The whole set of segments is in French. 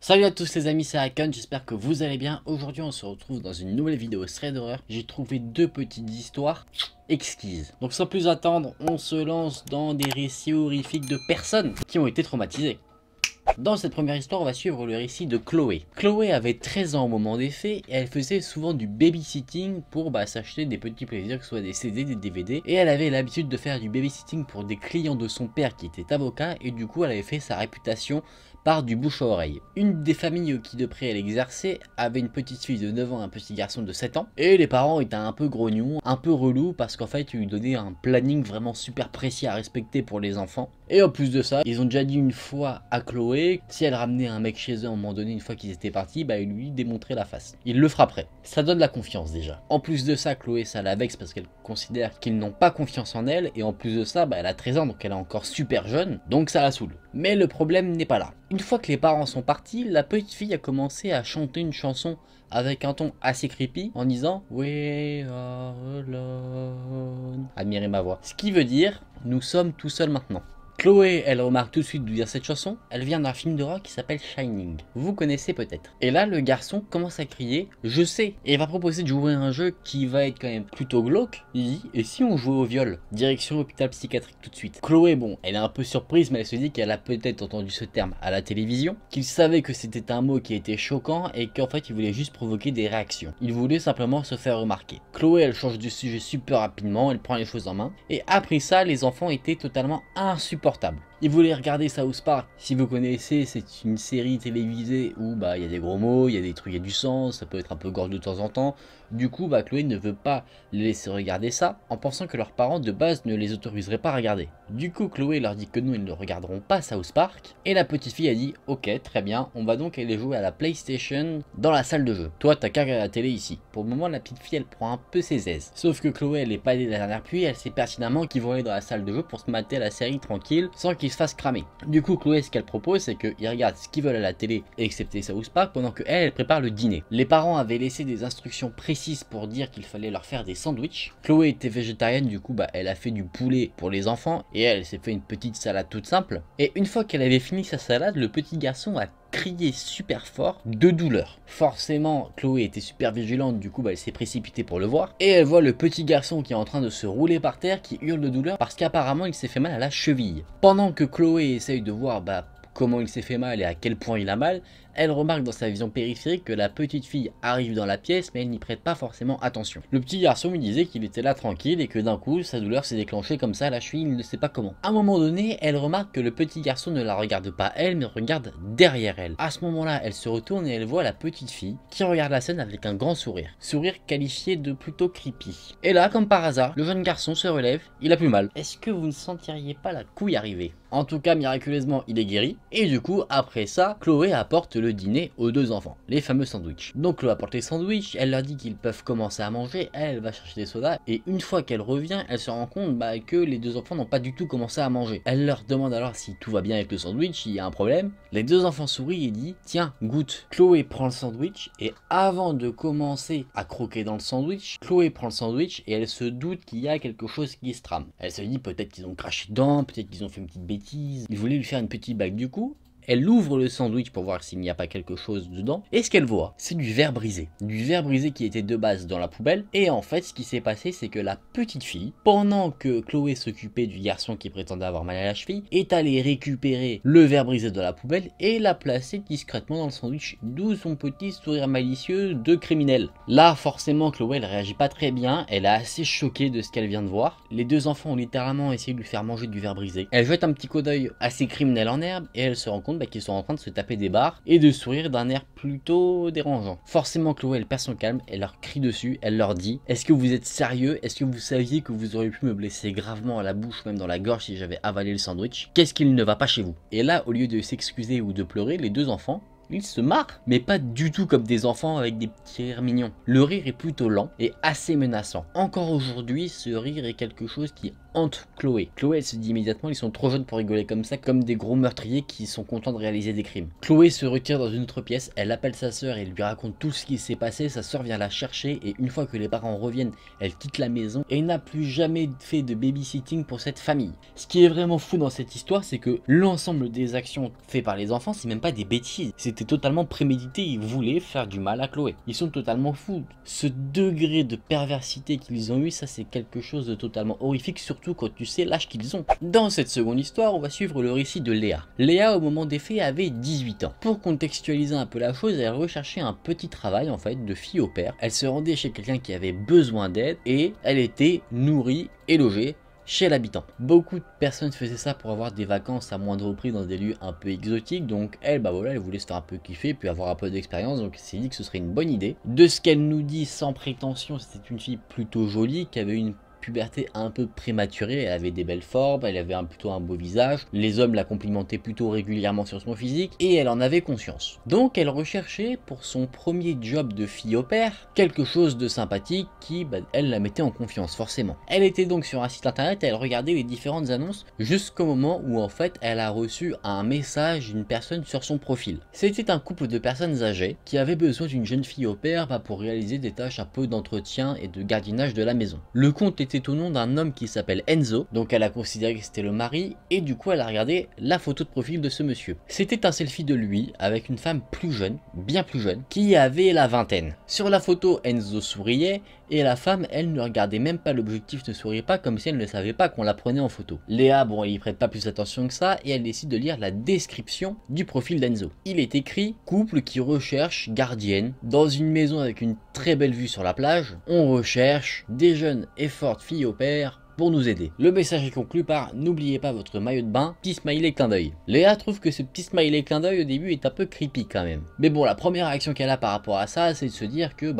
Salut à tous les amis, c'est Hakon, j'espère que vous allez bien. Aujourd'hui on se retrouve dans une nouvelle vidéo thread d'horreur. J'ai trouvé deux petites histoires exquises. Donc sans plus attendre, on se lance dans des récits horrifiques de personnes qui ont été traumatisées. Dans cette première histoire, on va suivre le récit de Chloé. Chloé avait 13 ans au moment des faits et elle faisait souvent du babysitting pour s'acheter des petits plaisirs, que ce soit des CD, des DVD. Et elle avait l'habitude de faire du babysitting pour des clients de son père qui était avocat et du coup elle avait fait sa réputation par du bouche à oreille. Une des familles qui de près elle exerçait avait une petite fille de 9 ans et un petit garçon de 7 ans. Et les parents étaient un peu grognons, un peu relous parce qu'en fait ils lui donnaient un planning vraiment super précis à respecter pour les enfants. Et en plus de ça, ils ont déjà dit une fois à Chloé, si elle ramenait un mec chez eux à un moment donné, une fois qu'ils étaient partis, il lui démontrait la face. Il le frapperait. Ça donne la confiance déjà. En plus de ça, Chloé, ça la vexe parce qu'elle considère qu'ils n'ont pas confiance en elle. Et en plus de ça, elle a 13 ans, donc elle est encore super jeune. Donc ça la saoule. Mais le problème n'est pas là. Une fois que les parents sont partis, la petite fille a commencé à chanter une chanson avec un ton assez creepy en disant We are alone. Admirez ma voix. Ce qui veut dire, nous sommes tout seuls maintenant. Chloé, elle remarque tout de suite d'où vient cette chanson. Elle vient d'un film d'horreur qui s'appelle Shining. Vous connaissez peut-être. Et là, le garçon commence à crier « Je sais !» Et il va proposer de jouer à un jeu qui va être quand même plutôt glauque. Il dit « Et si on jouait au viol ?» Direction hôpital psychiatrique tout de suite. Chloé, bon, elle est un peu surprise, mais elle se dit qu'elle a peut-être entendu ce terme à la télévision, qu'il savait que c'était un mot qui était choquant et qu'en fait, il voulait juste provoquer des réactions. Il voulait simplement se faire remarquer. Chloé, elle change de sujet super rapidement, elle prend les choses en main. Et après ça, les enfants étaient totalement insupportables. Il voulait regarder South Park. Si vous connaissez, c'est une série télévisée où il y a des gros mots, il y a des trucs, il y a du sang, ça peut être un peu gore de temps en temps. Du coup, Chloé ne veut pas les laisser regarder ça, en pensant que leurs parents de base ne les autoriseraient pas à regarder. Du coup, Chloé leur dit que non, ils ne regarderont pas South Park. Et la petite fille a dit, ok, très bien, on va donc aller jouer à la PlayStation dans la salle de jeu. Toi, t'as qu'à regarder la télé ici. Pour le moment, la petite fille, elle prend un peu ses aises. Sauf que Chloé, elle est pas allée la dernière pluie, elle sait pertinemment qu'ils vont aller dans la salle de jeu pour se mater la série tranquille, sans qu'ils se fassent cramer. Du coup, Chloé, ce qu'elle propose, c'est qu'ils regardent ce qu'ils veulent à la télé, excepté South Park, pendant que elle prépare le dîner. Les parents avaient laissé des instructions précises pour dire qu'il fallait leur faire des sandwichs. Chloé était végétarienne, du coup, elle a fait du poulet pour les enfants, et elle s'est fait une petite salade toute simple. Et une fois qu'elle avait fini sa salade, le petit garçon a crié super fort de douleur. Forcément, Chloé était super vigilante, du coup elle s'est précipitée pour le voir. Et elle voit le petit garçon qui est en train de se rouler par terre, qui hurle de douleur parce qu'apparemment il s'est fait mal à la cheville. Pendant que Chloé essaye de voir comment il s'est fait mal et à quel point il a mal, elle remarque dans sa vision périphérique que la petite fille arrive dans la pièce mais elle n'y prête pas forcément attention. Le petit garçon lui disait qu'il était là tranquille et que d'un coup sa douleur s'est déclenchée comme ça à la cheville, il ne sait pas comment. À un moment donné, elle remarque que le petit garçon ne la regarde pas elle mais regarde derrière elle. À ce moment-là, elle se retourne et elle voit la petite fille qui regarde la scène avec un grand sourire. Sourire qualifié de plutôt creepy. Et là, comme par hasard, le jeune garçon se relève, il a plus mal. Est-ce que vous ne sentiriez pas la couille arriver? En tout cas, miraculeusement, il est guéri. Et du coup, après ça, Chloé apporte le dîner aux deux enfants, les fameux sandwichs. Donc Chloé apporte les sandwichs, elle leur dit qu'ils peuvent commencer à manger, elle va chercher des sodas, et une fois qu'elle revient, elle se rend compte que les deux enfants n'ont pas du tout commencé à manger. Elle leur demande alors si tout va bien avec le sandwich, s'il y a un problème. Les deux enfants sourient et disent, tiens, goûte. Chloé prend le sandwich, et avant de commencer à croquer dans le sandwich, Chloé prend le sandwich, et elle se doute qu'il y a quelque chose qui se trame. Elle se dit, peut-être qu'ils ont craché dedans, peut-être qu'ils ont fait une petite bêtise, ils voulaient lui faire une petite bague du coup. Elle ouvre le sandwich pour voir s'il n'y a pas quelque chose dedans. Et ce qu'elle voit, c'est du verre brisé. Du verre brisé qui était de base dans la poubelle. Et en fait, ce qui s'est passé, c'est que la petite fille, pendant que Chloé s'occupait du garçon qui prétendait avoir mal à la cheville, est allée récupérer le verre brisé de la poubelle et l'a placé discrètement dans le sandwich. D'où son petit sourire malicieux de criminel. Là, forcément, Chloé, elle réagit pas très bien. Elle est assez choquée de ce qu'elle vient de voir. Les deux enfants ont littéralement essayé de lui faire manger du verre brisé. Elle jette un petit coup d'œil assez criminel en herbe et elle se rend compte qu'ils sont en train de se taper des barres et de sourire d'un air plutôt dérangeant. Forcément, Chloé, elle perd son calme, elle leur crie dessus, elle leur dit: est-ce que vous êtes sérieux? Est-ce que vous saviez que vous auriez pu me blesser gravement à la bouche, même dans la gorge si j'avais avalé le sandwich? Qu'est-ce qu'il ne va pas chez vous? Et là, au lieu de s'excuser ou de pleurer, les deux enfants, ils se marrent, mais pas du tout comme des enfants avec des petits rires mignons. Le rire est plutôt lent et assez menaçant. Encore aujourd'hui, ce rire est quelque chose qui hante Chloé. Chloé, elle se dit immédiatement, ils sont trop jeunes pour rigoler comme ça, comme des gros meurtriers qui sont contents de réaliser des crimes. Chloé se retire dans une autre pièce, elle appelle sa sœur et lui raconte tout ce qui s'est passé. Sa sœur vient la chercher et une fois que les parents reviennent, elle quitte la maison et n'a plus jamais fait de babysitting pour cette famille. Ce qui est vraiment fou dans cette histoire, c'est que l'ensemble des actions faites par les enfants, c'est même pas des bêtises. C'était totalement prémédité, ils voulaient faire du mal à Chloé. Ils sont totalement fous. Ce degré de perversité qu'ils ont eu, ça c'est quelque chose de totalement horrifique, surtout quand tu sais l'âge qu'ils ont. Dans cette seconde histoire, on va suivre le récit de Léa. Léa, au moment des faits, avait 18 ans. Pour contextualiser un peu la chose, elle recherchait un petit travail en fait de fille au père. Elle se rendait chez quelqu'un qui avait besoin d'aide et elle était nourrie et logée chez l'habitant. Beaucoup de personnes faisaient ça pour avoir des vacances à moindre prix dans des lieux un peu exotiques, donc elle, bah voilà, elle voulait se faire un peu kiffer puis avoir un peu d'expérience, donc elle s'est dit que ce serait une bonne idée. De ce qu'elle nous dit sans prétention, c'était une fille plutôt jolie qui avait une puberté un peu prématurée, elle avait des belles formes, elle avait plutôt un beau visage, les hommes la complimentaient plutôt régulièrement sur son physique et elle en avait conscience. Donc elle recherchait pour son premier job de fille au père quelque chose de sympathique qui, elle la mettait en confiance forcément. Elle était donc sur un site internet et elle regardait les différentes annonces jusqu'au moment où en fait elle a reçu un message d'une personne sur son profil. C'était un couple de personnes âgées qui avaient besoin d'une jeune fille au père pour réaliser des tâches un peu d'entretien et de gardiennage de la maison. Le compte était au nom d'un homme qui s'appelle Enzo, donc elle a considéré que c'était le mari et du coup elle a regardé la photo de profil de ce monsieur. C'était un selfie de lui avec une femme plus jeune, bien plus jeune, qui avait la vingtaine. Sur la photo, Enzo souriait et la femme, elle ne regardait même pas l'objectif, ne souriait pas comme si elle ne savait pas qu'on la prenait en photo. Léa, bon, elle y prête pas plus attention que ça et elle décide de lire la description du profil d'Enzo. Il est écrit « Couple qui recherche gardienne dans une maison avec une très belle vue sur la plage. On recherche des jeunes et fortes filles au père pour nous aider. » Le message est conclu par « N'oubliez pas votre maillot de bain, petit smiley clin d'œil ». Léa trouve que ce petit smiley clin d'œil au début est un peu creepy quand même. Mais bon, la première réaction qu'elle a par rapport à ça, c'est de se dire que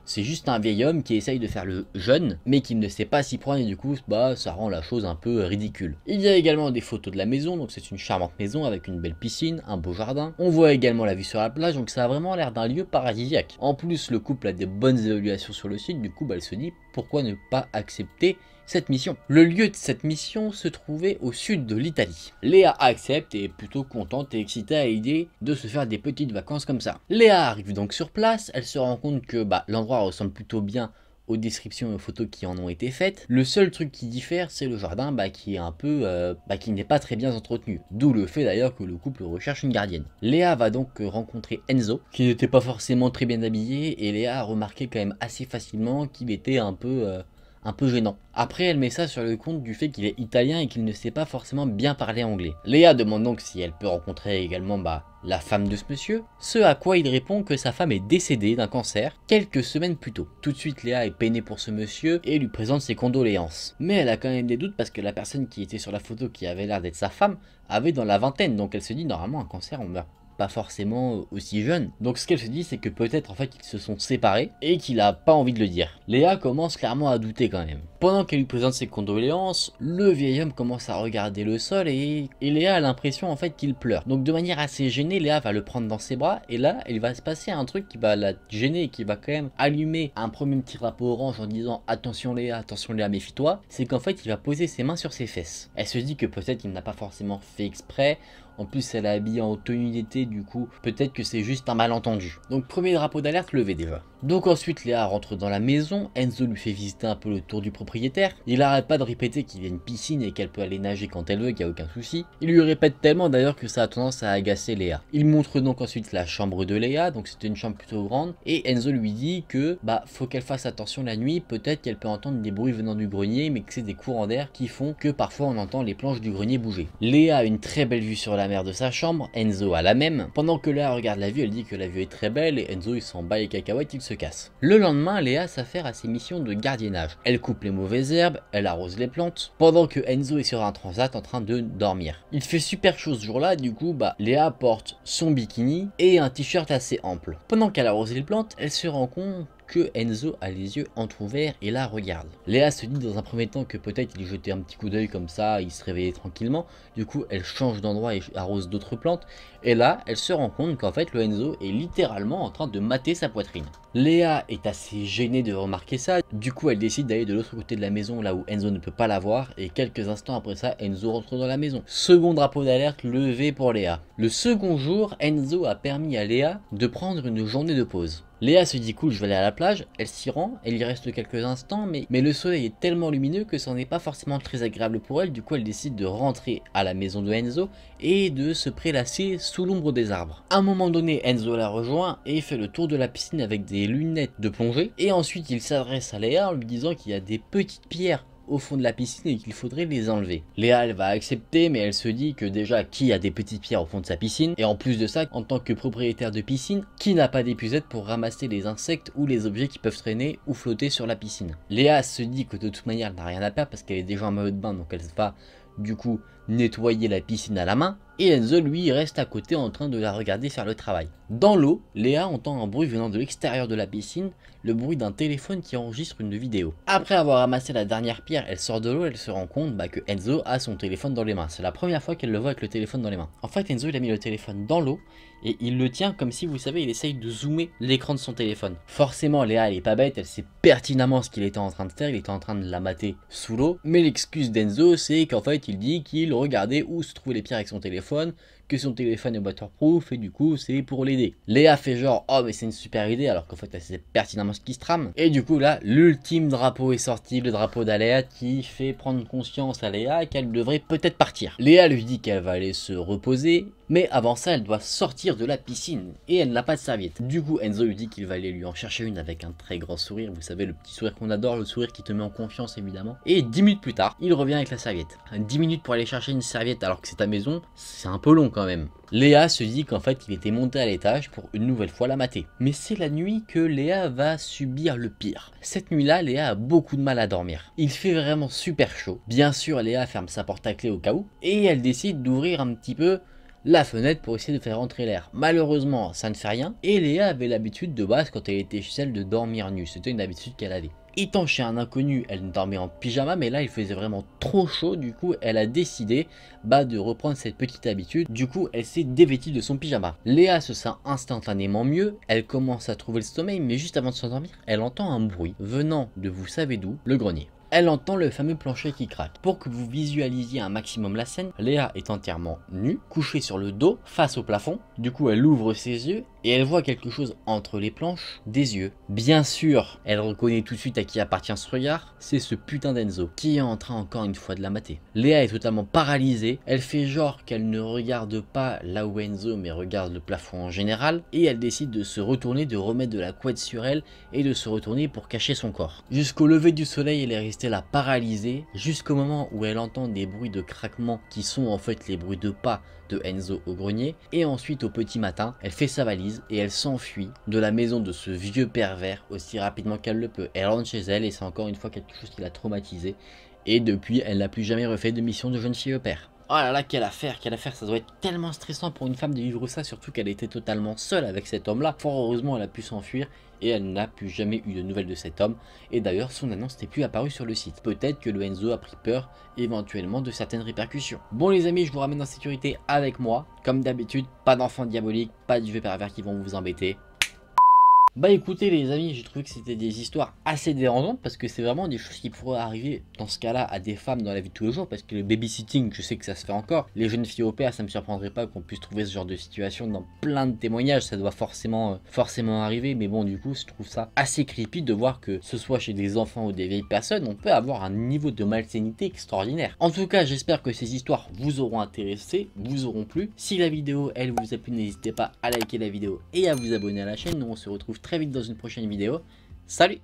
c'est juste un vieil homme qui essaye de faire le jeune, mais qui ne sait pas s'y prendre et du coup, ça rend la chose un peu ridicule. Il y a également des photos de la maison, donc c'est une charmante maison avec une belle piscine, un beau jardin. On voit également la vue sur la plage, donc ça a vraiment l'air d'un lieu paradisiaque. En plus, le couple a des bonnes évaluations sur le site, du coup, elle se dit pourquoi ne pas accepter cette mission. Le lieu de cette mission se trouvait au sud de l'Italie. Léa accepte et est plutôt contente et excitée à l'idée de se faire des petites vacances comme ça. Léa arrive donc sur place, elle se rend compte que l'endroit ressemble plutôt bien aux descriptions et aux photos qui en ont été faites. Le seul truc qui diffère, c'est le jardin qui est un peu, qui n'est pas très bien entretenu. D'où le fait d'ailleurs que le couple recherche une gardienne. Léa va donc rencontrer Enzo, qui n'était pas forcément très bien habillé, et Léa a remarqué quand même assez facilement qu'il était un peu gênant. Après, elle met ça sur le compte du fait qu'il est italien et qu'il ne sait pas forcément bien parler anglais. Léa demande donc si elle peut rencontrer également la femme de ce monsieur, ce à quoi il répond que sa femme est décédée d'un cancer quelques semaines plus tôt. Tout de suite, Léa est peinée pour ce monsieur et lui présente ses condoléances. Mais elle a quand même des doutes parce que la personne qui était sur la photo, qui avait l'air d'être sa femme, avait dans la vingtaine, donc elle se dit normalement un cancer on meurt pas forcément aussi jeune. Donc ce qu'elle se dit, c'est que peut-être en fait ils se sont séparés et qu'il a pas envie de le dire. Léa commence clairement à douter quand même. Pendant qu'elle lui présente ses condoléances, le vieil homme commence à regarder le sol et Léa a l'impression en fait qu'il pleure. Donc de manière assez gênée, Léa va le prendre dans ses bras et là il va se passer un truc qui va la gêner et qui va quand même allumer un premier petit drapeau orange en disant attention Léa, méfie-toi. C'est qu'en fait il va poser ses mains sur ses fesses. Elle se dit que peut-être il n'a pas forcément fait exprès. En plus, elle est habillée en tenue d'été, du coup, peut-être que c'est juste un malentendu. Donc, premier drapeau d'alerte levé déjà. Donc ensuite, Léa rentre dans la maison, Enzo lui fait visiter un peu le tour du propriétaire. Il arrête pas de répéter qu'il y a une piscine et qu'elle peut aller nager quand elle veut, qu'il n'y a aucun souci. Il lui répète tellement d'ailleurs que ça a tendance à agacer Léa. Il montre donc ensuite la chambre de Léa, donc c'était une chambre plutôt grande, et Enzo lui dit que faut qu'elle fasse attention la nuit, peut-être qu'elle peut entendre des bruits venant du grenier, mais que c'est des courants d'air qui font que parfois on entend les planches du grenier bouger. Léa a une très belle vue sur la mer de sa chambre, Enzo a la même. Pendant que Léa regarde la vue, elle dit que la vue est très belle et Enzo il s'en bat les cacahuètes, il se casse. Le lendemain, Léa s'affaire à ses missions de gardiennage. Elle coupe les mauvaises herbes, elle arrose les plantes, pendant que Enzo est sur un transat en train de dormir. Il fait super chaud ce jour-là, du coup, Léa porte son bikini et un t-shirt assez ample. Pendant qu'elle arrose les plantes, elle se rend compte que Enzo a les yeux entrouverts et la regarde. Léa se dit dans un premier temps que peut-être il jetait un petit coup d'œil comme ça, il se réveillait tranquillement. Du coup elle change d'endroit et arrose d'autres plantes. Et là elle se rend compte qu'en fait le Enzo est littéralement en train de mater sa poitrine. Léa est assez gênée de remarquer ça, du coup elle décide d'aller de l'autre côté de la maison là où Enzo ne peut pas la voir, et quelques instants après ça Enzo rentre dans la maison. Second drapeau d'alerte levé pour Léa. Le second jour, Enzo a permis à Léa de prendre une journée de pause. Léa se dit cool, je vais aller à la plage, elle s'y rend, elle y reste quelques instants, mais le soleil est tellement lumineux que ça n'est pas forcément très agréable pour elle, du coup elle décide de rentrer à la maison de Enzo et de se prélasser sous l'ombre des arbres. À un moment donné, Enzo la rejoint et fait le tour de la piscine avec des lunettes de plongée, et ensuite il s'adresse à Léa en lui disant qu'il y a des petites pierres au fond de la piscine et qu'il faudrait les enlever. Léa elle va accepter, mais elle se dit que déjà qui a des petites pierres au fond de sa piscine, et en plus de ça, en tant que propriétaire de piscine, qui n'a pas d'épuisette pour ramasser les insectes ou les objets qui peuvent traîner ou flotter sur la piscine. Léa se dit que de toute manière elle n'a rien à perdre parce qu'elle est déjà en maillot de bain, donc elle va du coup nettoyer la piscine à la main, et Enzo lui reste à côté en train de la regarder faire le travail. Dans l'eau, Léa entend un bruit venant de l'extérieur de la piscine, le bruit d'un téléphone qui enregistre une vidéo. Après avoir ramassé la dernière pierre, elle sort de l'eau et elle se rend compte que Enzo a son téléphone dans les mains. C'est la première fois qu'elle le voit avec le téléphone dans les mains. En fait, Enzo il a mis le téléphone dans l'eau et il le tient comme si, vous savez, il essaye de zoomer l'écran de son téléphone. Forcément, Léa elle est pas bête, elle sait pertinemment ce qu'il était en train de faire, il était en train de la mater sous l'eau. Mais l'excuse d'Enzo, c'est qu'en fait il dit qu'il regardait où se trouvaient les pierres avec son téléphone, que son téléphone est waterproof et du coup c'est pour l'aider. Léa fait genre oh mais c'est une super idée alors qu'en fait elle sait pertinemment ce qui se trame. Et du coup là l'ultime drapeau est sorti, le drapeau d'alerte qui fait prendre conscience à Léa qu'elle devrait peut-être partir. Léa lui dit qu'elle va aller se reposer, mais avant ça elle doit sortir de la piscine et elle n'a pas de serviette. Du coup Enzo lui dit qu'il va aller lui en chercher une avec un très grand sourire, vous savez le petit sourire qu'on adore, le sourire qui te met en confiance évidemment. Et 10 minutes plus tard il revient avec la serviette. 10 minutes pour aller chercher une serviette alors que c'est ta maison, c'est un peu long quand même. Léa se dit qu'en fait il était monté à l'étage pour une nouvelle fois la mater. Mais c'est la nuit que Léa va subir le pire. Cette nuit-là, Léa a beaucoup de mal à dormir. Il fait vraiment super chaud. Bien sûr, Léa ferme sa porte à clé au cas où et elle décide d'ouvrir un petit peu la fenêtre pour essayer de faire rentrer l'air. Malheureusement, ça ne fait rien et Léa avait l'habitude de base quand elle était chez elle de dormir nue. C'était une habitude qu'elle avait. Étant chez un inconnu, elle dormait en pyjama, mais là il faisait vraiment trop chaud, du coup elle a décidé de reprendre cette petite habitude. Du coup elle s'est dévêtue de son pyjama. Léa se sent instantanément mieux, elle commence à trouver le sommeil, mais juste avant de s'endormir, elle entend un bruit venant de vous savez d'où, le grenier. Elle entend le fameux plancher qui craque. Pour que vous visualisiez un maximum la scène, Léa est entièrement nue, couchée sur le dos, face au plafond. Du coup, elle ouvre ses yeux et elle voit quelque chose entre les planches, des yeux. Bien sûr, elle reconnaît tout de suite à qui appartient ce regard, c'est ce putain d'Enzo, qui est en train encore une fois de la mater. Léa est totalement paralysée, elle fait genre qu'elle ne regarde pas là où Enzo, mais regarde le plafond en général, et elle décide de se retourner, de remettre de la couette sur elle, et de se retourner pour cacher son corps. Jusqu'au lever du soleil, elle est restée là paralysée, jusqu'au moment où elle entend des bruits de craquement qui sont en fait les bruits de pas de Enzo au grenier, et ensuite au petit matin, elle fait sa valise et elle s'enfuit de la maison de ce vieux pervers aussi rapidement qu'elle le peut. Elle rentre chez elle et c'est encore une fois quelque chose qui l'a traumatisée, et depuis elle n'a plus jamais refait de mission de jeune fille au père. Oh là là, quelle affaire, ça doit être tellement stressant pour une femme de vivre ça, surtout qu'elle était totalement seule avec cet homme-là. Fort heureusement, elle a pu s'enfuir et elle n'a plus jamais eu de nouvelles de cet homme. Et d'ailleurs, son annonce n'est plus apparue sur le site. Peut-être que le Enzo a pris peur éventuellement de certaines répercussions. Bon les amis, je vous ramène en sécurité avec moi. Comme d'habitude, pas d'enfants diaboliques, pas de vieux pervers qui vont vous embêter. Bah écoutez les amis, j'ai trouvé que c'était des histoires assez dérangeantes parce que c'est vraiment des choses qui pourraient arriver dans ce cas-là à des femmes dans la vie de tous les jours, parce que le babysitting, je sais que ça se fait encore. Les jeunes filles au père, ça me surprendrait pas qu'on puisse trouver ce genre de situation dans plein de témoignages, ça doit forcément arriver, mais bon du coup je trouve ça assez creepy de voir que ce soit chez des enfants ou des vieilles personnes, on peut avoir un niveau de malsénité extraordinaire. En tout cas, j'espère que ces histoires vous auront intéressé, vous auront plu. Si la vidéo elle vous a plu, n'hésitez pas à liker la vidéo et à vous abonner à la chaîne. Nous on se retrouve très vite dans une prochaine vidéo. Salut!